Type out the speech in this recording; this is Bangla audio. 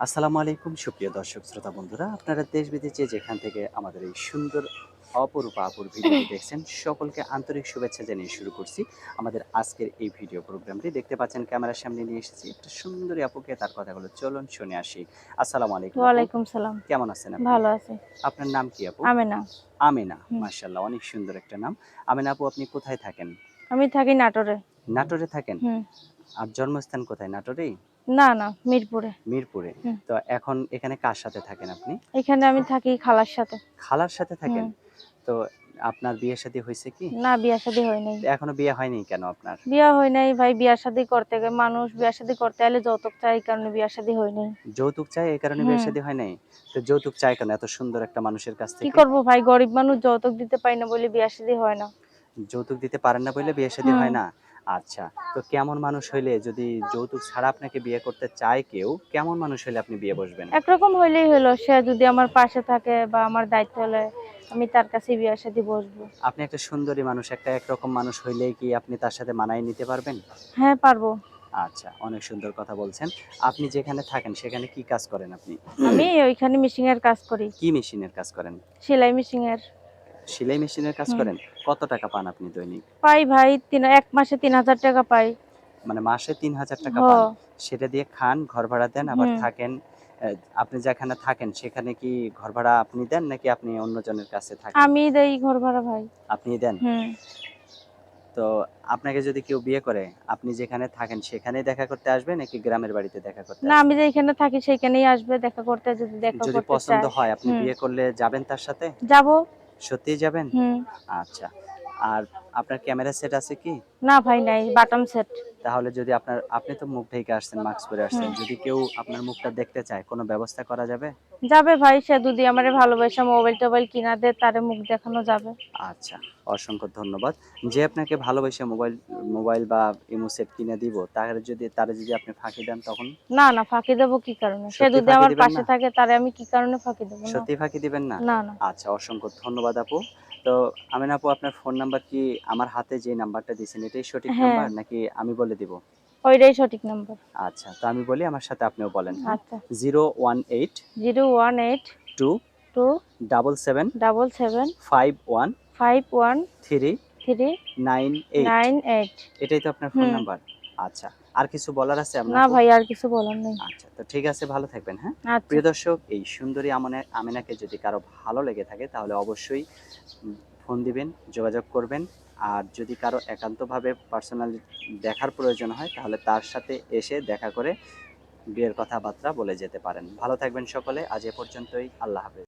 আসসালামু আলাইকুম সুপ্রিয় দর্শক শ্রোতা বন্ধুরা, আপনারা দেশ বিদেশে যেখান থেকে আমাদের এই সুন্দর অপরূপা আপুর ভিডিওটি দেখছেন সকলকে আন্তরিক শুভেচ্ছা জানিয়ে শুরু করছি আমাদের আজকের এই ভিডিও প্রোগ্রামটি। দেখতে পাচ্ছেন ক্যামেরার সামনে নিয়ে এসেছি একটা সুন্দরী আপুকে, তার কথাগুলো চলুন শুনে আসি। আসসালামু আলাইকুম আপু, ওয়ালাইকুম সালাম। কেমন আছেন আপনি? ভালো আছি। আপনার নাম কি আপু? আমেনা। আমেনা, হুম। মাশাআল্লাহ, অনেক সুন্দর একটা নাম। আমেনা আপু, আপনি কোথায় থাকেন? আমি থাকি নাটোরে। নাটোরে থাকেন? হুম। আর জন্মস্থান কোথায়, নাটোরেই? না, না, মিরপুরে। মিরপুরে। হুম। তো এখন এখানে কার সাথে থাকেন আপনি? এখানে আমি থাকি খালার সাথে। খালার সাথে হুম। থাকেন? তো আপনার বিয়ে শাদী হইছে কি? না, বিয়া-শাদী হয় নাই। এখনো বিয়ে হয়নি কেন আপনার? বিয়া হয় নাই ভাই, বিয়া-শাদী করতে মানুষ বিয়া-শাদী করতে হলে যৌতুক চায়, এই কারণে বিয়া-শাদী হয় নাই। যৌতুক চায় এই কারণে বিয়ে হুম। শাদী হয় নাই? তো যৌতুক চায় কেন এত সুন্দর একটা মানুষের কাছ কি থেকে? করব ভাই, গরিব মানুষ, যৌতুক দিতে পারি না বলে বিয়া-শাদী হয় না। যৌতুক দিতে পারেন না বলে বিয়ে শাদী হুম। হয় না? আচ্ছা। তো কেমন মানুষ হইলে, যদি যৌতুক ছাড়া আপনাকে বিয়ে করতে চায় কেউ, কেমন মানুষ হইলে আপনি বিয়ে বসবেন? একরকম হইলেই হলো, সে যদি আমার পাশে থাকে বা আমার দায়িত্ব হলে আমি তার কাছেই বিয়া-শাদী বসবো। আপনি একটা সুন্দরী মানুষ, একটা একরকম মানুষ হইলেই কি আপনি তার সাথে মানায় নিতে পারবেন? হ্যাঁ, পারবো। আচ্ছা, অনেক সুন্দর কথা বলছেন। আপনি যেখানে থাকেন সেখানে কি কাজ করেন আপনি? আমি ওইখানে মিশিং-এর কাজ করি। কি মেশিনের কাজ করেন? সেলাই মেশিং-এর। সেলাই মেশিনের কাজ হুম। করেন? কত টাকা পান আপনি দৈনিক? পাই ভাই, ১ মাসে ৩,০০০ টাকা পাই। মানে মাসে ৩,০০০ টাকা পান। হ। সেটা দিয়ে খান, ঘর ভাড়া দেন, আবার হুম। থাকেন। আপনি যেখানে থাকেন সেখানে কি ঘর ভাড়া আপনি দেন নাকি আপনি অন্যজনের কাছে থাকেন? আমিই দেই ঘর ভাড়া ভাই। আপনিই দেন? হুম। তো আপনাকে যদি কেউ বিয়ে করে, আপনি যেখানে থাকেন সেখানেই দেখা করতে আসবে নাকি গ্রামের বাড়িতে দেখা করতে না, আসবে? আমি যেইখানে থাকি সেইখানেই আসবে দেখা করতে, যদি দেখা যদি করতে পছন্দ চায়। হয়, আপনি হুম। বিয়ে করলে যাবেন তার সাথে? যাবো। সত্যিই যাবেন? হুম। আচ্ছা। আর আপনার ক্যামেরা সেট আছে কি? না ভাই, নাই, বাটন সেট। তাহলে যদি আপনি তো মুখ ঢেকে আসছেন, মাস্ক পরে আসছেন। হুম। যদি কেউ আপনার মুখটা দেখতে চায়, কোনো ব্যবস্থা করা যাবে? যাবে ভাই, সে যদি আমারে ভালোবাসা মোবাইল-টোবাইল কিনা দেয়, তারে মুখ দেখানো যাবে। আচ্ছা, অসংখ্য ধন্যবাদ। যে আপনাকে ভালোবেসে মোবাইল বা ইমো সেট কিনে দিব, তারে যদি আপনি ফাঁকি দেন তখন? না, না, ফাঁকি দেবো কি কারণে? সে সত্যি যদি ফাঁকি আমার দিবেন পাশে না? থাকে, তারে আমি কি কারণে ফাঁকি দেবো? না। সত্যিই ফাঁকি দিবেন না? না, না। আচ্ছা, অসংখ্য ধন্যবাদ আপু। তো আমিন আপু, আপনার ফোন নাম্বার কি আমার হাতে যে নাম্বারটা দিয়েছেন এটাই সঠিক হ্যাঁ, নাম্বার নাকি আমি বলে দিব? ওইটাই সঠিক নাম্বার। আচ্ছা, তো আমি বলি, আমার সাথে আপনিও বলেন, হ্যাঁ? আচ্ছা। 018 018 2 2 77 77 51 51 3 398। 98। এটাই তো আপনার ফোন হুম। নাম্বার? আচ্ছা। আর কিছু বলার আছে আপনার না আপু? ভাই, আর কিছু বলার নেই। আচ্ছা, তো ঠিক আছে, ভালো থাকবেন, হ্যাঁ? আচ্ছা। প্রিয় দর্শক, এই সুন্দরী আমেনাকে যদি কারো ভালো লেগে থাকে তাহলে অবশ্যই ফোন দিবেন, যোগাযোগ করবেন। আর যদি কারো একান্তভাবে পার্সোনালি দেখার প্রয়োজন হয় তাহলে তার সাথে এসে দেখা করে বিয়ের কথাবার্তা বলে যেতে পারেন। ভালো থাকবেন সকলে। আজ এ পর্যন্তই। আল্লাহ হাফেজ।